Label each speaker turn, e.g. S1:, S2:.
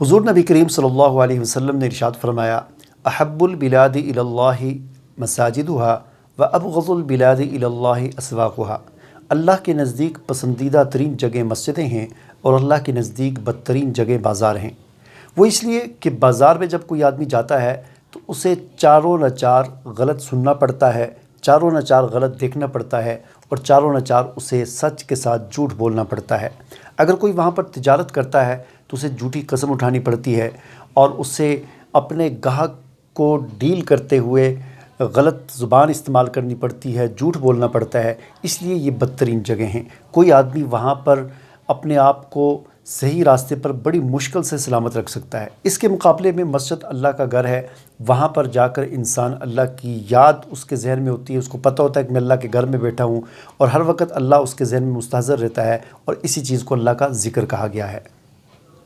S1: حضور نبی کریم صلی اللہ علیہ وسلم نے ارشاد فرمایا، احب البلاد الی اللہ مساجدھا و ابغض البلاد الی اللہ اسواقھا۔ اللہ کے نزدیک پسندیدہ ترین جگہ مسجدیں ہیں اور اللہ کے نزدیک بدترین جگہ بازار ہیں۔ وہ اس لیے کہ بازار میں جب کوئی آدمی جاتا ہے تو اسے چاروں ناچار غلط سننا پڑتا ہے، چاروں ناچار غلط دیکھنا پڑتا ہے اور چاروں ناچار اسے سچ کے ساتھ جھوٹ بولنا پڑتا ہے۔ اگر کوئی وہاں پر تجارت کرتا ہے تو اسے جھوٹی قسم اٹھانی پڑتی ہے اور اسے اپنے گاہک کو ڈیل کرتے ہوئے غلط زبان استعمال کرنی پڑتی ہے، جھوٹ بولنا پڑتا ہے۔ اس لیے یہ بدترین جگہ ہیں۔ کوئی آدمی وہاں پر اپنے آپ کو صحیح راستے پر بڑی مشکل سے سلامت رکھ سکتا ہے۔ اس کے مقابلے میں مسجد اللہ کا گھر ہے، وہاں پر جا کر انسان اللہ کی یاد اس کے ذہن میں ہوتی ہے، اس کو پتہ ہوتا ہے کہ میں اللہ کے گھر میں بیٹھا ہوں اور ہر وقت اللہ اس کے ذہن میں مستحضر رہتا ہے، اور اسی چیز کو اللہ کا ذکر کہا گیا ہے۔